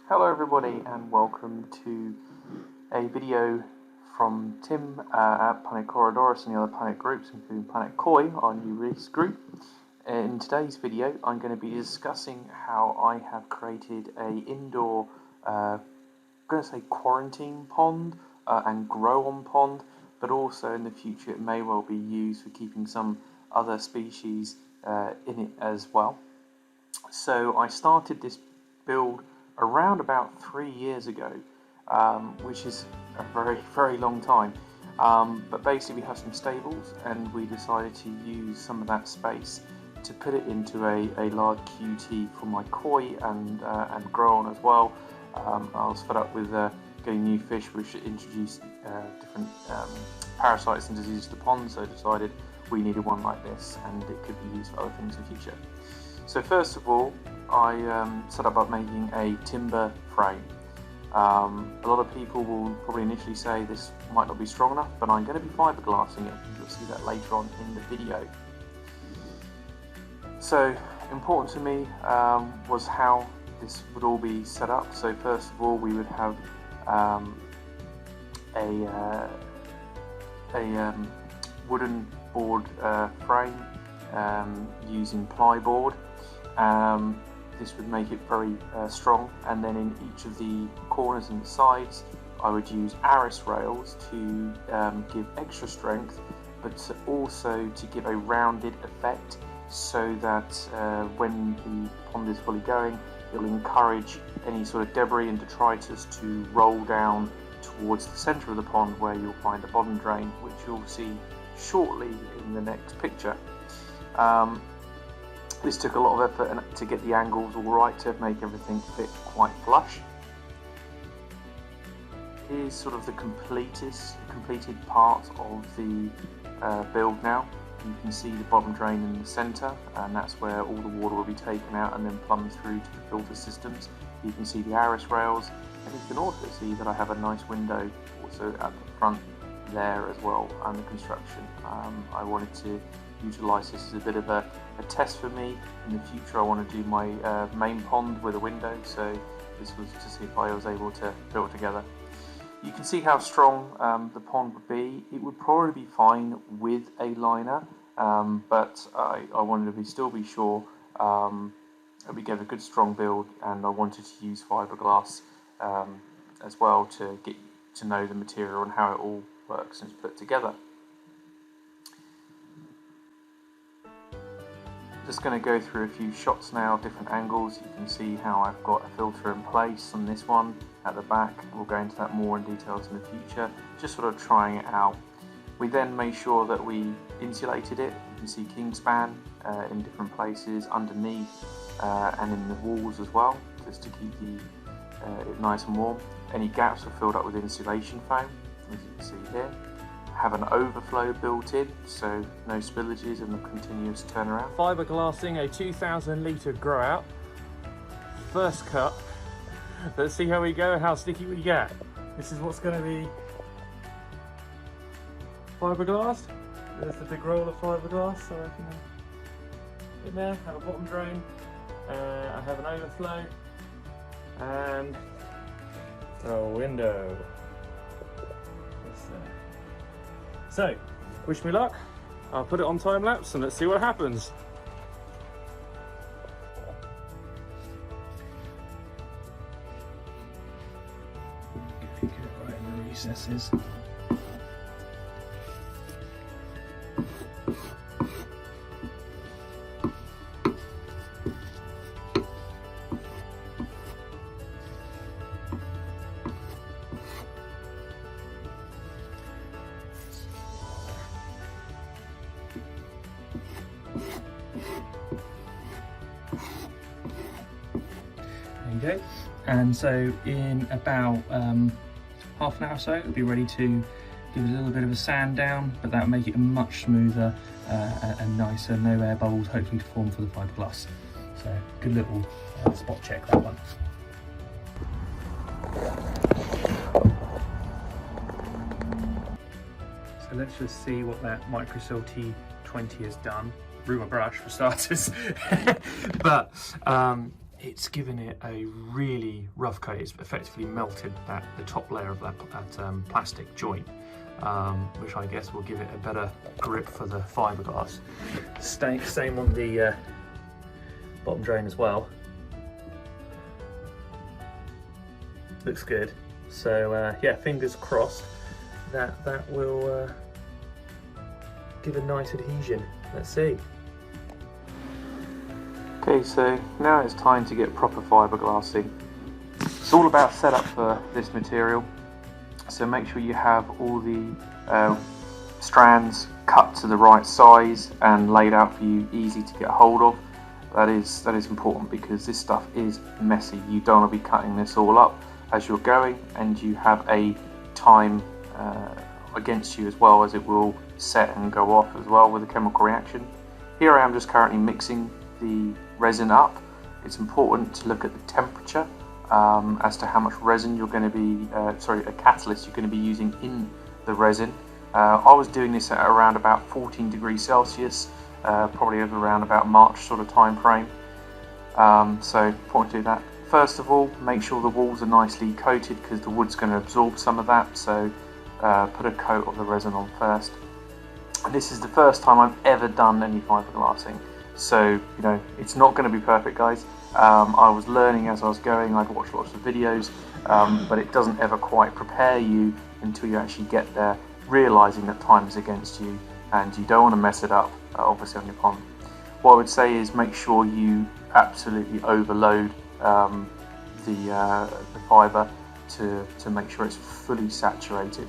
Hello everybody and welcome to a video from Tim at Planet Corydoras and the other Planet groups, including Planet Koi, our new release group. In today's video I'm going to be discussing how I have created a indoor, I'm going to say quarantine pond and grow on pond, but also in the future it may well be used for keeping some other species in it as well. So I started this build around about 3 years ago, which is a very long time, but basically we have some stables and we decided to use some of that space to put it into a large QT for my koi and grow on as well. I was fed up with getting new fish which introduced different parasites and diseases to the pond, so I decided we needed one like this and it could be used for other things in the future. So first of all, I set about making a timber frame. A lot of people will probably initially say this might not be strong enough, but I'm going to be fiberglassing it. You'll see that later on in the video. So important to me was how this would all be set up. So first of all, we would have a wooden board frame using plyboard. This would make it very strong, and then in each of the corners and the sides I would use arris rails to give extra strength, but also to give a rounded effect so that when the pond is fully going, it will encourage any sort of debris and detritus to roll down towards the centre of the pond, where you'll find a bottom drain, which you'll see shortly in the next picture. This took a lot of effort to get the angles all right to make everything fit quite flush. Here's sort of the completed part of the build now. You can see the bottom drain in the centre, and that's where all the water will be taken out and then plumbed through to the filter systems. You can see the arris rails, and you can also see that I have a nice window also at the front there as well under construction. I wanted to utilise this as a bit of a test for me. In the future I want to do my main pond with a window, so this was to see if I was able to build it together. You can see how strong the pond would be. It would probably be fine with a liner, but I wanted to still be sure that we get a good strong build, and I wanted to use fiberglass as well to get to know the material and how it all works and is put together. Just going to go through a few shots now, different angles. You can see how I've got a filter in place on this one at the back. We'll go into that more in details in the future, just sort of trying it out. We then made sure that we insulated it. You can see kingspan in different places underneath and in the walls as well, just to keep it nice and warm. Any gaps were filled up with insulation foam, as you can see here. Have an overflow built in, so no spillages and a continuous turnaround. Fiberglassing a 2,000 litre grow out. First cut. Let's see how we go, how sticky we get. This is what's going to be fiberglassed. There's the big roll of fiberglass, so I can in there, have a bottom drain. I have an overflow and a window. So, wish me luck. I'll put it on time lapse and let's see what happens. Get it right in the recesses. There you go. And so in about half an hour or so it'll be ready to give it a little bit of a sand down, but that'll make it much smoother and nicer. No air bubbles hopefully to form for the fiberglass. So good little spot check, that one. So let's just see what that Microcell T20 has done. Rumour brush for starters. But it's given it a really rough coat. It's effectively melted the top layer of that plastic joint, which I guess will give it a better grip for the fiberglass. Same on the bottom drain as well. Looks good. So yeah, fingers crossed that will give a nice adhesion. Let's see. Okay, so now it's time to get proper fiberglassing. It's all about setup for this material. So make sure you have all the strands cut to the right size and laid out for you, easy to get hold of. That is important because this stuff is messy. You don't want to be cutting this all up as you're going, and you have a time against you as well, as it will set and go off as well with a chemical reaction. Here I am just currently mixing the resin up. It's important to look at the temperature as to how much resin you're going to be, a catalyst you're going to be using in the resin. I was doing this at around about 14 degrees Celsius, probably around about March sort of time frame. So important to do that. First of all, make sure the walls are nicely coated because the wood's going to absorb some of that, so put a coat of the resin on first. And this is the first time I've ever done any fiberglassing, so you know it's not going to be perfect, guys. I was learning as I was going. I'd watched lots of videos, but it doesn't ever quite prepare you until you actually get there, realizing that time is against you and you don't want to mess it up, obviously on your pond. What I would say is make sure you absolutely overload the fibre to make sure it's fully saturated.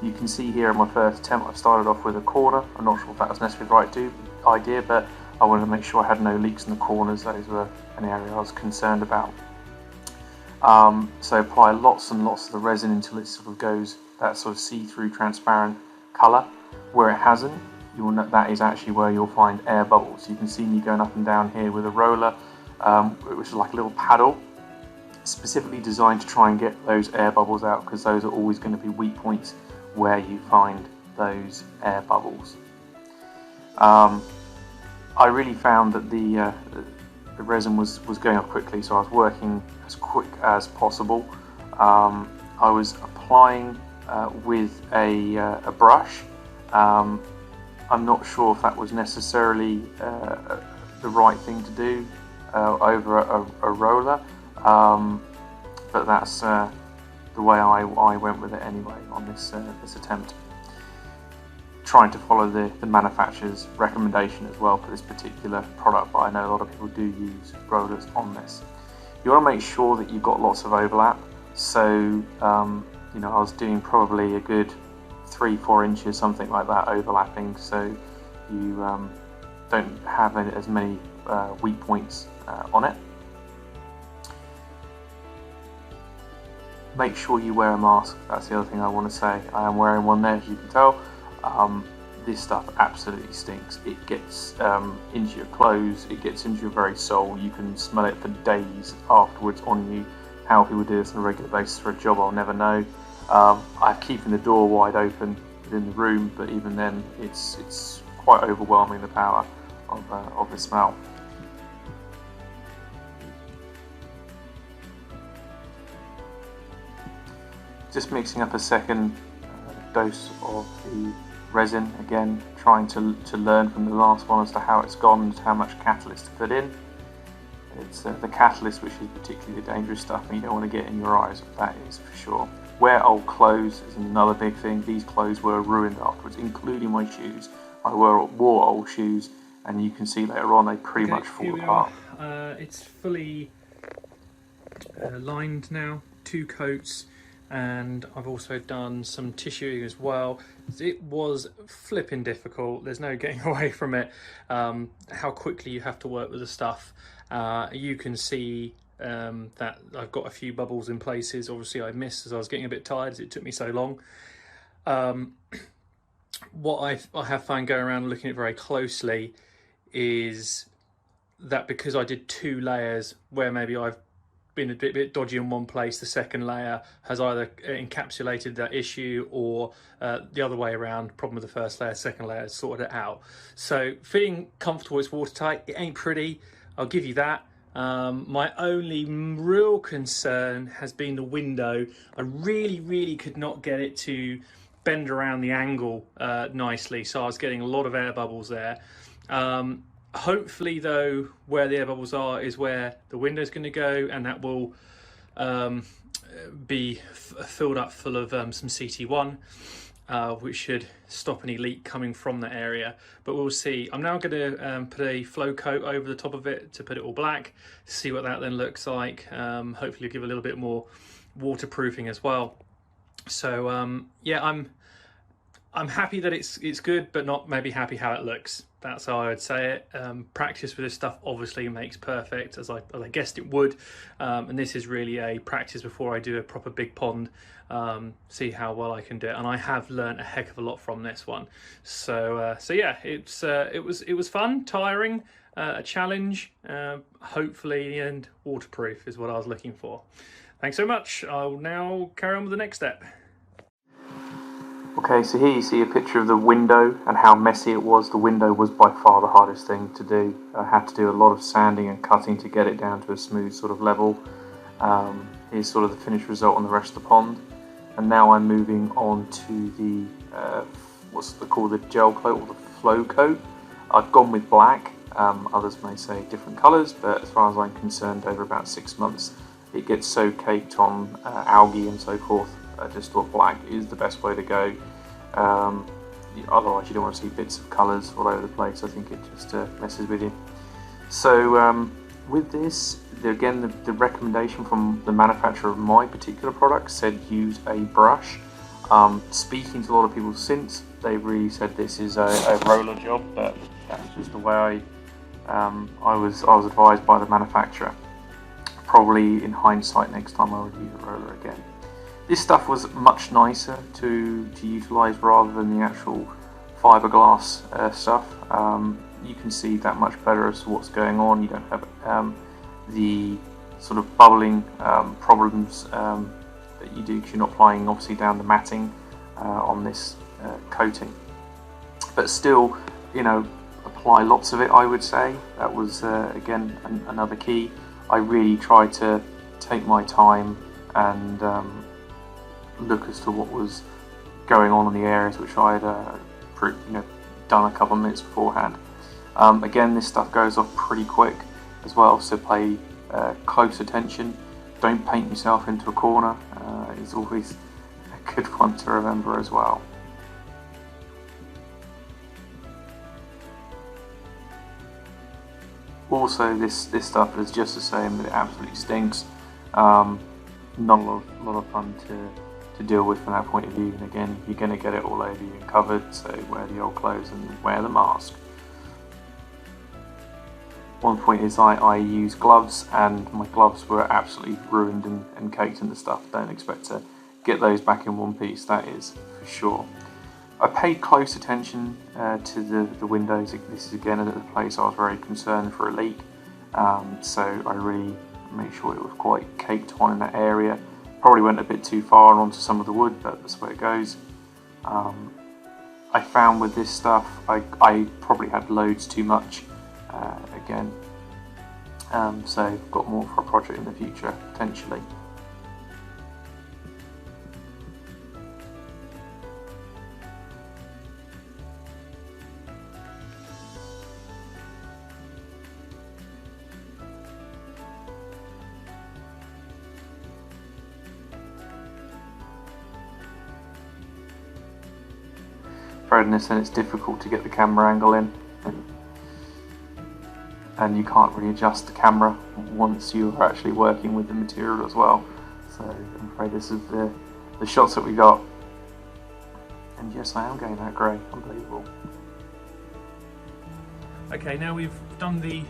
You can see here in my first attempt I started off with a corner. I'm not sure if that was necessarily the right idea, but I wanted to make sure I had no leaks in the corners. Those were an area I was concerned about. So apply lots and lots of the resin until it sort of goes that sort of see-through transparent colour. Where it hasn't, you will know that is actually where you'll find air bubbles. You can see me going up and down here with a roller, which is like a little paddle, specifically designed to try and get those air bubbles out, because those are always going to be weak points where you find those air bubbles. I really found that the resin was going up quickly, so I was working as quick as possible. I was applying with a brush. I'm not sure if that was necessarily the right thing to do over a roller, but that's the way I went with it anyway on this attempt. Trying to follow the manufacturer's recommendation as well for this particular product, but I know a lot of people do use rollers on this. You want to make sure that you've got lots of overlap, so you know, I was doing probably a good 3-4 inches, something like that, overlapping, so you don't have as many weak points on it. Make sure you wear a mask. That's the other thing I want to say. I am wearing one there, as you can tell. This stuff absolutely stinks. It gets into your clothes, it gets into your very soul. You can smell it for days afterwards on you. How people do this on a regular basis for a job, I'll never know. I'm keeping the door wide open within the room, but even then it's quite overwhelming, the power of the smell. Just mixing up a second dose of the resin, again trying to learn from the last one as to how it's gone and how much catalyst to put in. It's the catalyst which is particularly the dangerous stuff, and you don't want to get in your eyes, that is for sure. Wear old clothes is another big thing. These clothes were ruined afterwards, including my shoes. I wore old shoes, and you can see later on they pretty much fall apart. It's fully lined now, 2 coats, and I've also done some tissue as well. It was flipping difficult, there's no getting away from it, how quickly you have to work with the stuff. You can see that I've got a few bubbles in places. Obviously I missed as I was getting a bit tired as it took me so long. What I have found going around and looking at it very closely is that because I did 2 layers where maybe I've been a bit dodgy in one place, the second layer has either encapsulated that issue, or the other way around, problem with the first layer, second layer has sorted it out. So feeling comfortable, it's watertight. It ain't pretty, I'll give you that, My only real concern has been the window. I really could not get it to bend around the angle nicely, so I was getting a lot of air bubbles there. Hopefully though, where the air bubbles are is where the window's going to go, and that will be filled up full of some CT1, which should stop any leak coming from that area, but we'll see. I'm now going to put a flow coat over the top of it to put it all black, see what that then looks like. Hopefully give a little bit more waterproofing as well. So yeah, I'm happy that it's good, but not maybe happy how it looks. That's how I would say it. Practice with this stuff obviously makes perfect, as I guessed it would. And this is really a practice before I do a proper big pond. See how well I can do it. And I have learned a heck of a lot from this one. So yeah, it was fun, tiring, a challenge, hopefully, and waterproof is what I was looking for. Thanks so much. I'll now carry on with the next step. Okay, so here you see a picture of the window and how messy it was. The window was by far the hardest thing to do. I had to do a lot of sanding and cutting to get it down to a smooth sort of level. Here's sort of the finished result on the rest of the pond. And now I'm moving on to the, what's called the gel coat or the flow coat. I've gone with black. Others may say different colours, but as far as I'm concerned, over about 6 months, it gets so caked on algae and so forth. I just thought black is the best way to go. Otherwise you don't want to see bits of colours all over the place. I think it just messes with you. So with this, again, the recommendation from the manufacturer of my particular product said use a brush. Speaking to a lot of people since, they really said this is a roller job, but that's just the way I was advised by the manufacturer. Probably in hindsight, next time I would use a roller again. This stuff was much nicer to utilise rather than the actual fiberglass stuff. You can see that much better as to what's going on. You don't have the sort of bubbling problems that you do because you're not applying obviously down the matting on this coating. But still, you know, apply lots of it, I would say. That was again another key. I really tried to take my time and look as to what was going on in the areas which I had done a couple of minutes beforehand. Again, this stuff goes off pretty quick as well, so pay close attention. Don't paint yourself into a corner. It's always a good one to remember as well. Also, this stuff is just the same, it absolutely stinks. Not a lot of fun to deal with from that point of view. And again, you're going to get it all over you and covered, so wear the old clothes and wear the mask. One point is I use gloves, and my gloves were absolutely ruined and caked in the stuff. Don't expect to get those back in one piece, that is for sure. I paid close attention to the windows. This is again a place I was very concerned for a leak, so I really made sure it was quite caked on in that area. Probably went a bit too far onto some of the wood, but that's where it goes. I found with this stuff, I probably had loads too much again, so got more for a project in the future, potentially. And it's difficult to get the camera angle in, and you can't really adjust the camera once you're actually working with the material as well. So I'm afraid this is the shots that we got, and yes, I am going that grey, unbelievable. Okay, now we've done the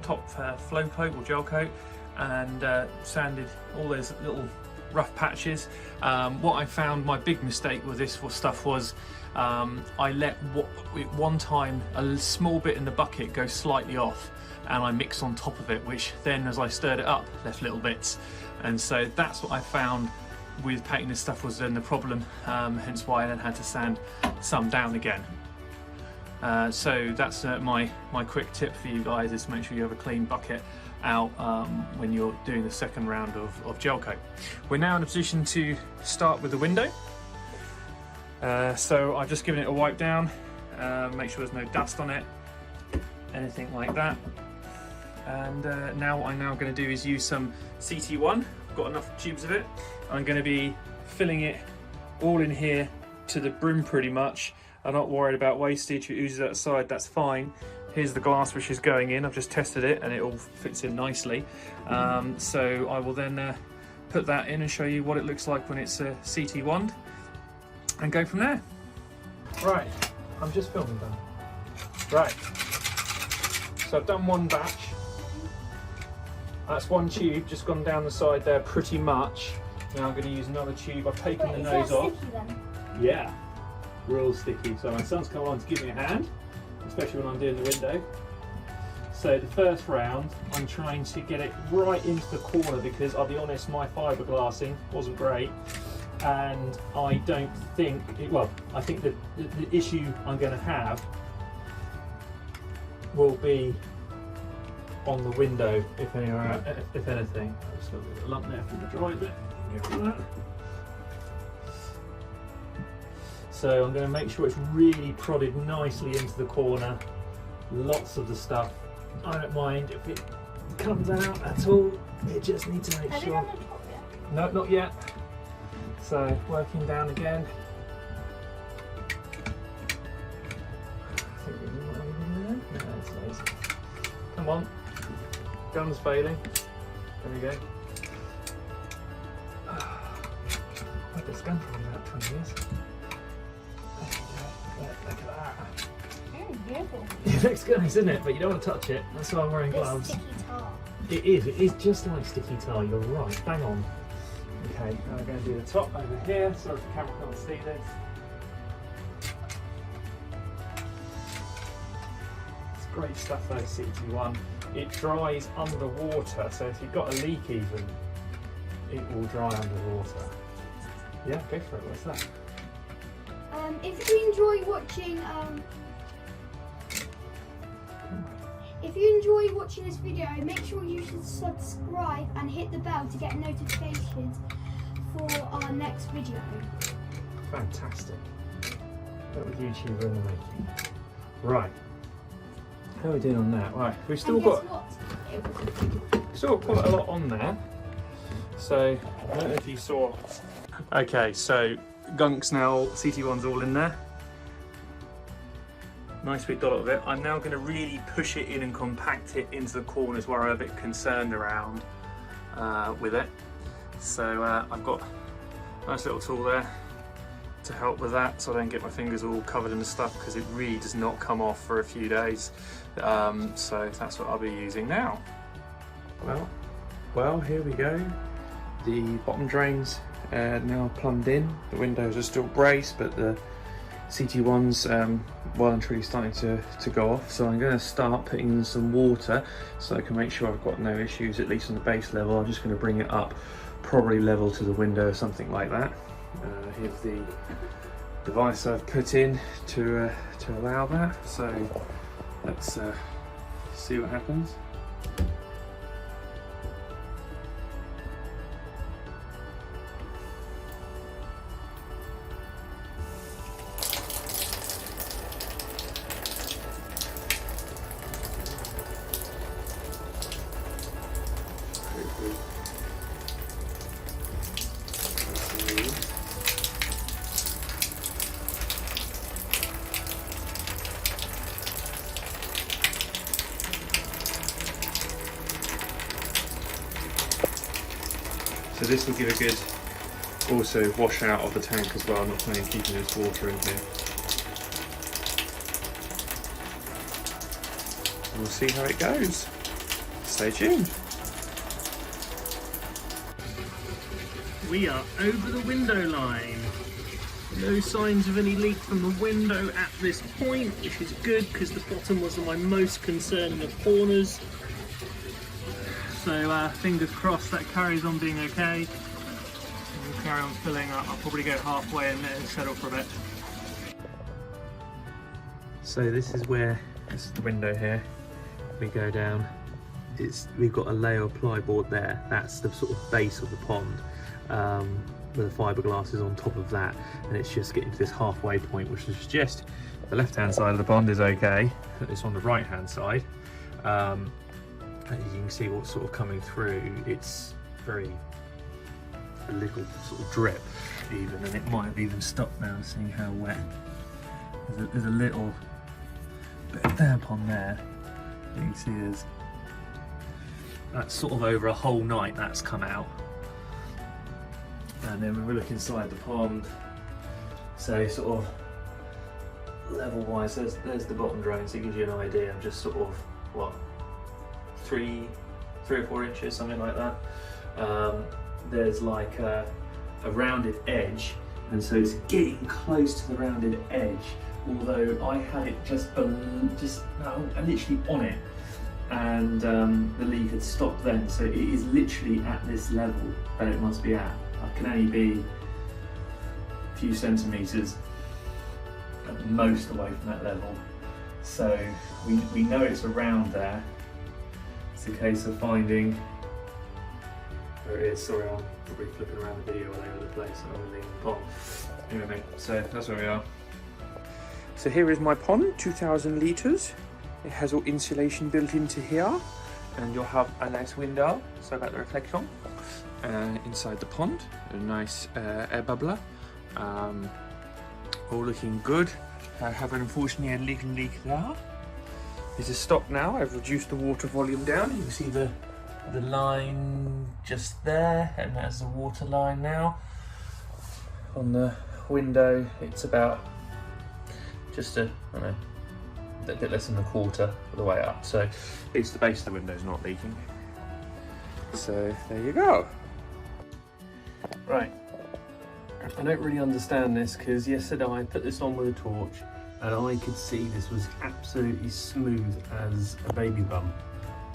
top flow coat or gel coat and sanded all those little rough patches. What I found my big mistake with this stuff was I let one time a small bit in the bucket go slightly off, and I mixed on top of it, which then as I stirred it up left little bits, and so that's what I found with painting this stuff was then the problem, hence why I then had to sand some down again. So that's my quick tip for you guys, is to make sure you have a clean bucket out when you're doing the second round of gel coat. We're now in a position to start with the window. So I've just given it a wipe down, make sure there's no dust on it, anything like that. And now what I'm now going to do is use some CT1. I've got enough tubes of it. I'm going to be filling it all in here to the brim pretty much. I'm not worried about wastage. If it oozes outside, that's fine. Here's the glass which is going in. I've just tested it and it all fits in nicely. So I will then put that in and show you what it looks like when it's CT1'd and go from there. Right, I'm just filming that. Right, so I've done one batch. That's one tube just gone down the side there pretty much. Now I'm going to use another tube. I've taken the nose off. Then? Yeah, real sticky. So my son's come along to give me a hand, especially when I'm doing the window. So the first round, I'm trying to get it right into the corner because I'll be honest, my fiberglassing wasn't great. And I don't think, I think the issue I'm going to have will be on the window, if anything. I've just got a little lump there for the dry bit. So I'm going to make sure it's really prodded nicely into the corner. Lots of the stuff. I don't mind if it comes out at all. You just need to make sure. On the top yet? No, not yet. So working down again. Come on. Gun's failing. There we go. I've had this gun for about 20 years. Look at that. Beautiful. It looks good, isn't it? But you don't want to touch it. That's why I'm wearing gloves. Sticky tar. It is just like sticky tar. You're right. Bang on. Okay, now we're going to do the top over here. Sorry if the camera can't see this. It's great stuff though, CT1. It dries underwater, so if you've got a leak even, it will dry underwater. Yeah, go for it. What's that? If you enjoy watching, this video, make sure you should subscribe and hit the bell to get notifications for our next video. Fantastic. That was YouTuber in the making. Right. How are we doing on that? Right, we've still got quite a lot on there. So I don't know if you saw. Okay, so gunk's now, CT1's all in there. Nice big dollop of it. I'm now going to really push it in and compact it into the corners where I'm a bit concerned around with it. So I've got a nice little tool there to help with that, so I don't get my fingers all covered in the stuff, because it really does not come off for a few days. So that's what I'll be using now. Well, here we go. The bottom drains now plumbed in. The windows are still braced, but the CT1's well and truly starting to go off. So I'm going to start putting in some water so I can make sure I've got no issues, at least on the base level. I'm just going to bring it up probably level to the window or something like that. Here's the device I've put in to allow that. So let's see what happens. So this will give a good also wash out of the tank as well. I'm not planning on keeping this water in here. We'll see how it goes. Stay tuned. We are over the window line. No signs of any leak from the window at this point, which is good because the bottom was my most concerning of corners. So fingers crossed that carries on being okay. We'll carry on filling up. I'll probably go halfway and let it settle for a bit. So this is where, this is the window here, we go down, we've got a layer of plyboard there, that's the sort of base of the pond, where the fiberglass is on top of that, and it's just getting to this halfway point, which is just the left hand side of the pond is okay, it's on the right hand side. And you can see what's sort of coming through, it's very, a little sort of drip even, and it might have even stopped now, seeing how wet. There's a little bit of damp on there. You can see that's sort of over a whole night that's come out. And then when we look inside the pond, so sort of level wise, there's the bottom drain, so it gives you an idea of just sort of what, 3 or 4 inches, something like that. There's like a rounded edge, and so it's getting close to the rounded edge, although I had it literally on it, and the leak had stopped then, so it is literally at this level that it must be at. It can only be a few centimetres at the most away from that level, so we know it's around there. It's a case of finding where it is. Sorry, I'm probably flipping around the video all over the place and I'm leaving the pond. Anyway, so that's where we are. So here is my pond, 2,000 litres. It has all insulation built into here, and you'll have a nice window, so about the reflection. Inside the pond, a nice air bubbler. All looking good. I have unfortunately a little leak there. This is stopped now. I've reduced the water volume down. You can see the line just there, and there's the water line now. On the window, it's about just a bit less than a quarter of the way up. So it's the base of the window's not leaking. So there you go. Right. I don't really understand this, because yesterday I put this on with a torch and I could see this was absolutely smooth as a baby bum.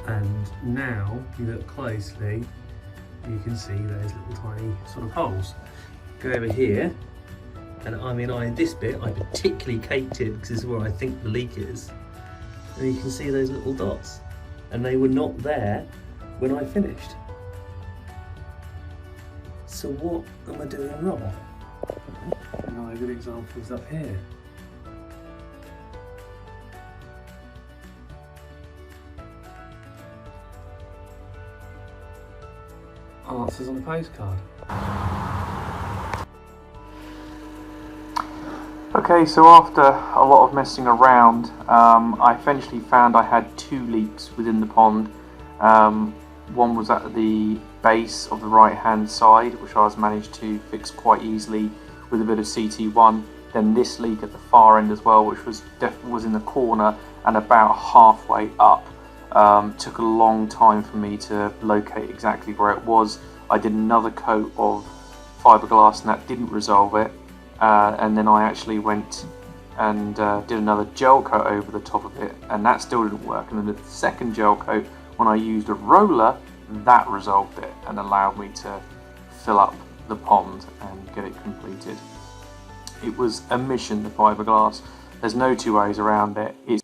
And now, if you look closely, you can see those little tiny sort of holes. Go over here, and I mean, this bit I particularly caked in because this is where I think the leak is. And you can see those little dots, and they were not there when I finished. So what am I doing wrong? Another good example is up here. Answers on the postcard. Okay, so after a lot of messing around, I eventually found I had 2 leaks within the pond. One was at the base of the right hand side, which I was managed to fix quite easily with a bit of CT1. Then this leak at the far end as well, which was in the corner and about halfway up. Took a long time for me to locate exactly where it was. I did another coat of fiberglass and that didn't resolve it. And then I actually went and did another gel coat over the top of it, and that still didn't work. And then the second gel coat, when I used a roller, that resolved it and allowed me to fill up the pond and get it completed. It was a mission, the fiberglass. There's no 2 ways around it. It's